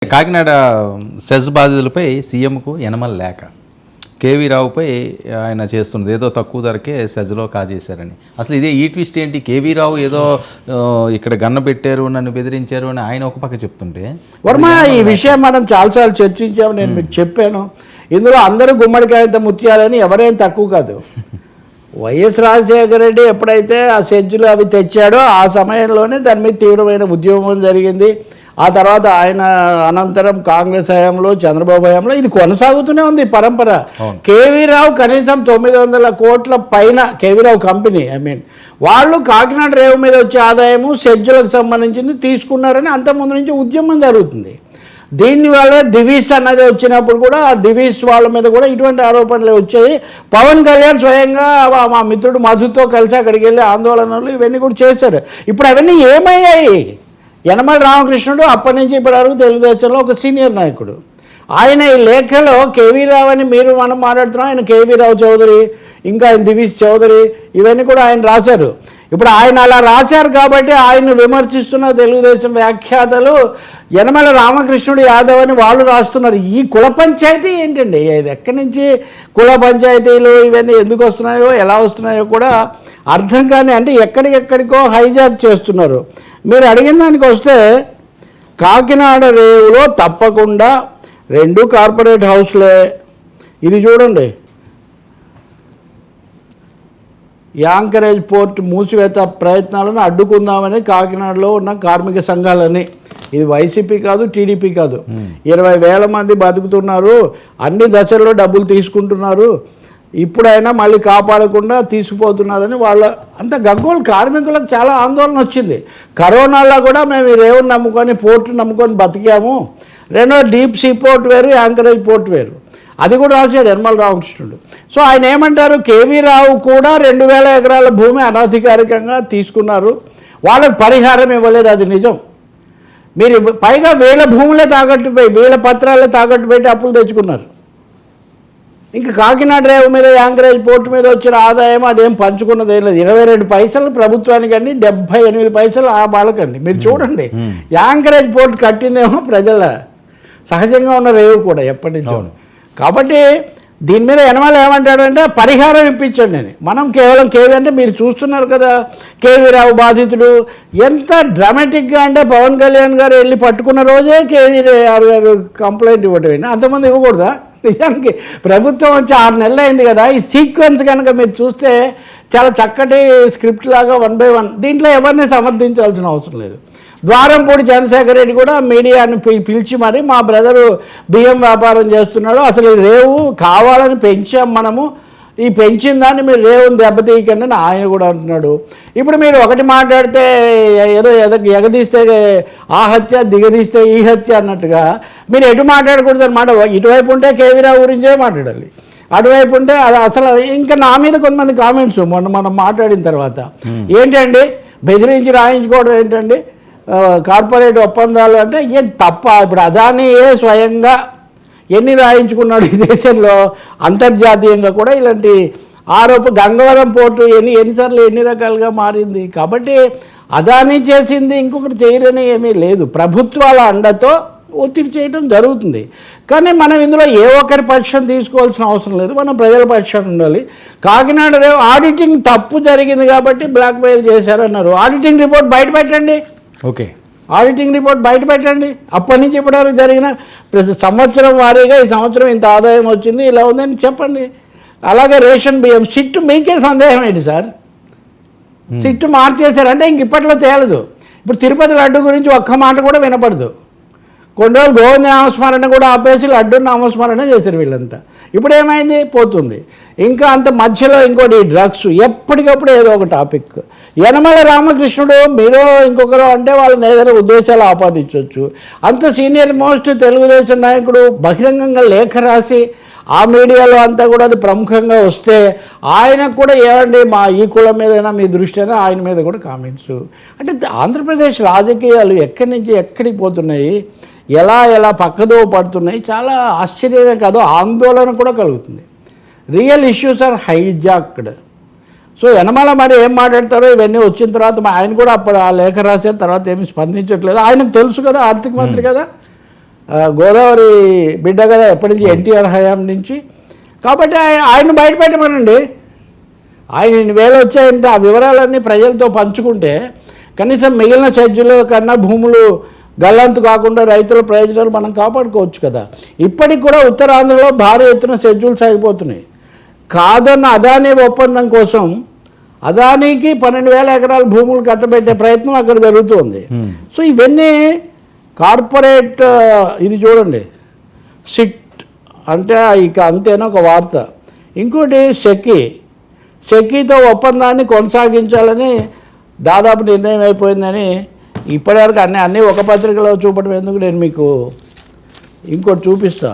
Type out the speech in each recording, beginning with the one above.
Kakinada SEZ బాధితులపై సీఎంకు యనమల లేఖ. KV రావుపై ఆయన చేస్తున్నది ఏదో తక్కువ ధరకే సెజ్లో కాజేశారని. అసలు ఇదే ఈ ట్విస్ట్ ఏంటి? కేవీ రావు ఏదో ఇక్కడ గన్న పెట్టారు, నన్ను బెదిరించారు అని ఆయన ఒక పక్క చెప్తుంటే, వర్మ ఈ విషయం మనం చాలాసార్లు చర్చించాము. నేను మీకు చెప్పాను, ఇందులో అందరూ గుమ్మడికాయంత ముత్యాలని ఎవరైనా తక్కువ కాదు. వైఎస్ రాజశేఖర రెడ్డి ఎప్పుడైతే ఆ సెజ్జులు అవి తెచ్చాడో ఆ సమయంలోనే దాని మీద తీవ్రమైన ఉద్యమం జరిగింది. ఆ తర్వాత ఆయన అనంతరం కాంగ్రెస్ హయాంలో, చంద్రబాబు హయాంలో ఇది కొనసాగుతూనే ఉంది పరంపర. కేవీ రావు కనీసం 900 కోట్ల పైన కేవీ రావు కంపెనీ వాళ్ళు కాకినాడ రేవు మీద వచ్చే ఆదాయము సెజ్జులకు సంబంధించింది తీసుకున్నారని అంతకుముందు నుంచి ఉద్యమం జరుగుతుంది. దీనివల్ల దివీస్ అన్నది వచ్చినప్పుడు కూడా ఆ దివీస్ వాళ్ళ మీద కూడా ఇటువంటి ఆరోపణలు వచ్చాయి. పవన్ కళ్యాణ్ స్వయంగా మా మిత్రుడు మధుతో కలిసి అక్కడికి వెళ్ళి ఆందోళనలు ఇవన్నీ కూడా చేశారు. ఇప్పుడు అవన్నీ ఏమయ్యాయి? యనమల రామకృష్ణుడు అప్పటి నుంచి ఇప్పటి వరకు తెలుగుదేశంలో ఒక సీనియర్ నాయకుడు. ఆయన ఈ లేఖలో కేవీ రావు అని మనం మాట్లాడుతున్నాం, ఆయన కేవీ రావు చౌదరి, ఇంకా ఆయన దివీస్ చౌదరి, ఇవన్నీ కూడా ఆయన రాశారు. ఇప్పుడు ఆయన అలా రాశారు కాబట్టి ఆయన విమర్శిస్తున్న తెలుగుదేశం వ్యాఖ్యాతలు యనమల రామకృష్ణుడు యాదవ్ అని వాళ్ళు రాస్తున్నారు. ఈ కుల పంచాయతీ ఏంటండి? ఇది ఎక్కడి నుంచి కుల పంచాయతీలు ఇవన్నీ ఎందుకు వస్తున్నాయో, ఎలా వస్తున్నాయో కూడా అర్థం కానీ, అంటే ఎక్కడికెక్కడికో హైజాక్ చేస్తున్నారు. మీరు అడిగిన దానికి వస్తే కాకినాడ రేవులో తప్పకుండా 2 కార్పొరేట్ హౌస్లే. ఇది చూడండి, యాంకరేజ్ పోర్ట్ మూసివేత ప్రయత్నాలను అడ్డుకుందామని కాకినాడలో ఉన్న కార్మిక సంఘాలని, ఇది వైసీపీ కాదు, టీడీపీ కాదు, 20,000 మంది బతుకుతున్నారు, అన్ని దశల్లో డబ్బులు తీసుకుంటున్నారు, ఇప్పుడైనా మళ్ళీ కాపాడకుండా తీసుకుపోతున్నారని వాళ్ళ అంత గగ్గోలు కార్మికులకు చాలా ఆందోళన వచ్చింది. కరోనాలో కూడా మేము ఈ రేవుని నమ్ముకొని పోర్టు నమ్ముకొని బతికాము. రెండో డీప్ సీ పోర్ట్ వేరు, యాంకరేజ్ పోర్ట్ వేరు, అది కూడా రాశాడు యనమల రామకృష్ణుడు. సో ఆయన ఏమంటారు, కేవీ రావు కూడా 2,000 ఎకరాల భూమి అనధికారికంగా తీసుకున్నారు, వాళ్ళకు పరిహారం ఇవ్వలేదు, అది నిజం. మీరు పైగా వీళ్ళ భూములే తాకట్టు పెట్టి, వీళ్ళ పత్రాలే తాకట్టు పెట్టి అప్పులు తెచ్చుకున్నారు. ఇంకా కాకినాడ రేవు మీద, యాంకరేజ్ పోర్టు మీద వచ్చిన ఆదాయం అదేం పంచుకున్నది ఏం లేదు. 22 పైసలు ప్రభుత్వానికి అండి, 78 పైసలు ఆ వాళ్ళకండి. మీరు చూడండి, యాంకరేజ్ పోర్టు కట్టిందేమో ప్రజల సహజంగా ఉన్న రేవు కూడా ఎప్పటి నుంచో. కాబట్టి దీని మీద యనమల ఏమంటాడంటే పరిహారం ఇప్పించండి అని. మనం కేవలం కేవీ అంటే మీరు చూస్తున్నారు కదా, కేవీ రావు బాధితుడు ఎంత డ్రామాటిక్గా అంటే పవన్ కళ్యాణ్ గారు వెళ్ళి పట్టుకున్న రోజే కేవీ గారు కంప్లైంట్ ఇవ్వటం, అంతమంది ఇవ్వకూడదా? నిజానికి ప్రభుత్వం వచ్చి 6 నెలలు అయింది కదా. ఈ సీక్వెన్స్ కనుక మీరు చూస్తే చాలా చక్కటి స్క్రిప్ట్ లాగా 1 by 1, దీంట్లో ఎవరిని సమర్థించాల్సిన అవసరం లేదు. ద్వారంపూడి చంద్రశేఖర్ రెడ్డి కూడా మీడియాని పిలిచి మరి మా బ్రదరు బియ్యం వ్యాపారం చేస్తున్నాడు, అసలు ఈ రేవు కావాలని పెంచాం మనము, ఈ పెంచిన దాన్ని మీరు రేవుని దెబ్బతీయకండి అని ఆయన కూడా అంటున్నాడు. ఇప్పుడు మీరు ఒకటి మాట్లాడితే ఏదో ఎగదీస్తే ఆ హత్య, దిగదీస్తే ఈ హత్య అన్నట్టుగా మీరు ఎటు మాట్లాడకూడదు అనమాట. ఇటువైపు ఉంటే కేవీ రావు గురించే మాట్లాడాలి, అటువైపు ఉంటే అది అసలు. ఇంకా నా మీద కొంతమంది కామెంట్స్ మనం మాట్లాడిన తర్వాత ఏంటండి బెదిరించి రాయించుకోవడం ఏంటండి, కార్పొరేట్ ఒప్పందాలు అంటే ఏం తప్ప? ఇప్పుడు అదానియే స్వయంగా ఎన్ని రాయించుకున్నాడు ఈ దేశంలో, అంతర్జాతీయంగా కూడా ఇలాంటి గంగవరం పోర్టు ఎన్నిసార్లు ఎన్ని రకాలుగా మారింది. కాబట్టి అదాని చేసింది ఇంకొకటి చేయరని ఏమీ లేదు, ప్రభుత్వాల అండతో ఒత్తిడి చేయడం జరుగుతుంది. కానీ మనం ఇందులో ఏ ఒక్కరి పక్షం తీసుకోవాల్సిన అవసరం లేదు, మనం ప్రజల పక్షం ఉండాలి. కాకినాడ రేవు ఆడిటింగ్ తప్పు జరిగింది కాబట్టి బ్లాక్ మెయిల్ చేశారన్నారు. ఆడిటింగ్ రిపోర్ట్ బయట పెట్టండి. ఓకే, ఆడిటింగ్ రిపోర్ట్ బయట పెట్టండి. అప్పటి నుంచి ఇప్పటివరకు జరిగిన సంవత్సరం వారీగా ఈ సంవత్సరం ఇంత ఆదాయం వచ్చింది, ఇలా ఉందని చెప్పండి. అలాగే రేషన్ బియ్యం సిట్టు, మీకే సందేహం ఏంటి సార్? సిట్టు మార్చేశారంటే ఇంక ఇప్పట్లో తేలదు. ఇప్పుడు తిరుపతి లడ్డు గురించి ఒక్క మాట కూడా వినపడదు. కొన్ని రోజులు గోవింద నామస్మరణ కూడా ఆపేసి లడ్డు నామస్మరణ చేశారు వీళ్ళంతా. ఇప్పుడు ఏమైంది? పోతుంది. ఇంకా అంత మధ్యలో ఇంకోటి డ్రగ్స్, ఎప్పటికప్పుడు ఏదో ఒక టాపిక్. యనమల రామకృష్ణుడు మీరు ఇంకొకరు అంటే వాళ్ళని ఏదైనా ఉద్దేశాలు ఆపాదించవచ్చు. అంత సీనియర్ మోస్ట్ తెలుగుదేశం నాయకుడు బహిరంగంగా లేఖ రాసి ఆ మీడియాలో అంతా కూడా అది ప్రముఖంగా వస్తే ఆయనకు కూడా ఏమండి మా ఈ కులం మీదైనా మీ దృష్టి అయినా ఆయన మీద కూడా కామెంట్స్. అంటే ఆంధ్రప్రదేశ్ రాజకీయాలు ఎక్కడి నుంచి ఎక్కడికి పోతున్నాయి, ఎలా పక్కదో పడుతున్నాయి, చాలా ఆశ్చర్యమే కాదు ఆందోళన కూడా కలుగుతుంది. Real issues are hijacked. So Yanamala మరి ఏం మాట్లాడతారో ఇవన్నీ వచ్చిన తర్వాత ఆయన కూడా అప్పుడు ఆ లేఖ రాసిన తర్వాత ఏమి స్పందించట్లేదు. ఆయనకు తెలుసు కదా, ఆర్థిక మంత్రి కదా, గోదావరి బిడ్డ కదా ఎప్పటి నుంచి ఎన్టీఆర్ హయాం నుంచి. కాబట్టి ఆయన బయటపెట్టమనండి. ఆయన ఇన్ని వేలు వచ్చాయంటే ఆ వివరాలన్నీ ప్రజలతో పంచుకుంటే కనీసం మిగిలిన ఛార్జీల కన్నా భూములు గల్లంతు కాకుండా రైతుల ప్రయోజనాలు మనం కాపాడుకోవచ్చు కదా. ఇప్పటికి కూడా ఉత్తరాంధ్రలో భారీ ఎత్తున షెడ్యూల్స్ ఆగిపోతున్నాయి. కాదన్న అదానీ ఒప్పందం కోసం అదానీకి 12,000 ఎకరాల భూములు కట్టబెట్టే ప్రయత్నం అక్కడ జరుగుతుంది. సో ఇవన్నీ కార్పొరేట్ ఇది చూడండి, సిట్ అంటే ఇక అంతేనా ఒక వార్త. ఇంకోటి సెకీతో ఒప్పందాన్ని కొనసాగించాలని దాదాపు నిర్ణయం అయిపోయిందని ఇప్పటివరకు అన్నీ ఒక పత్రికలో చూపడం ఎందుకు, నేను మీకు ఇంకోటి చూపిస్తా.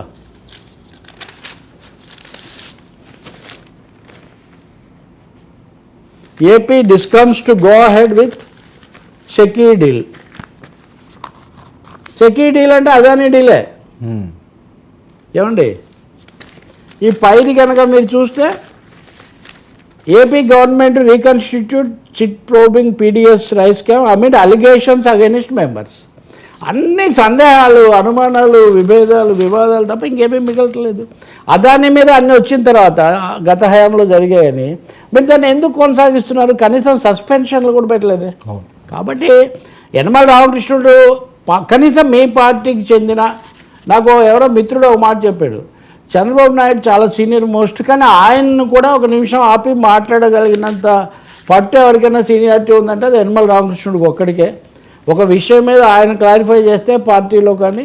AP discoms to go ahead with SECI deal. SECI deal అంటే అదానీ డీలే ఏమండి. ఈ పైది కనుక మీరు చూస్తే AP government reconstitute SIT probing PDS rice scam amid allegations against members. అన్ని సందేహాలు, అనుమానాలు, వివాదాలు తప్ప ఇంకేమీ మిగలట్లేదు. అదాని మీద అన్నీ వచ్చిన తర్వాత గత హయాంలో జరిగాయని మీరు దాన్ని ఎందుకు కొనసాగిస్తున్నారు? కనీసం సస్పెన్షన్లు కూడా పెట్టలేదు. కాబట్టి యనమల రామకృష్ణుడు కనీసం మీ పార్టీకి చెందిన నాకు ఎవరో మిత్రుడు ఒక మాట చెప్పాడు, చంద్రబాబు నాయుడు చాలా సీనియర్ మోస్ట్, కానీ ఆయన్ను కూడా ఒక నిమిషం ఆపి మాట్లాడగలిగినంత పట్టు ఎవరికైనా సీనియారిటీ ఉందంటే అది యనమల రామకృష్ణుడికి ఒక్కడికే. ఒక విషయం మీద ఆయన క్లారిఫై చేస్తే పార్టీలో కానీ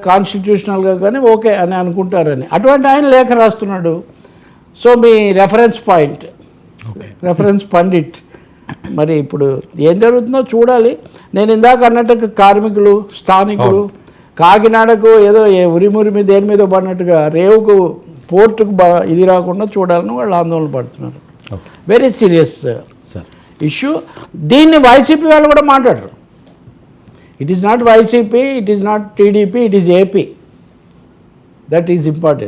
కాన్స్టిట్యూషనల్గా కానీ ఓకే అని అనుకుంటారని, అటువంటి ఆయన లేఖ రాస్తున్నాడు. సో మీ రెఫరెన్స్ పాయింట్, రెఫరెన్స్ పండిట్, మరి ఇప్పుడు ఏం జరుగుతుందో చూడాలి. నేను ఇందాక అన్నట్టు కార్మికులు, స్థానికులు కాకినాడకు ఏదో ఉరిమురిమి దేని మీద పడినట్టుగా రేవుకు పోర్టుకు ఇది రాకుండా చూడాలని వాళ్ళు ఆందోళన పడుతున్నారు. Very serious issue. దీన్ని వైసీపీ వాళ్ళు కూడా మాట్లాడరు. It is not YCP, it is not TDP, it is AP. That is important.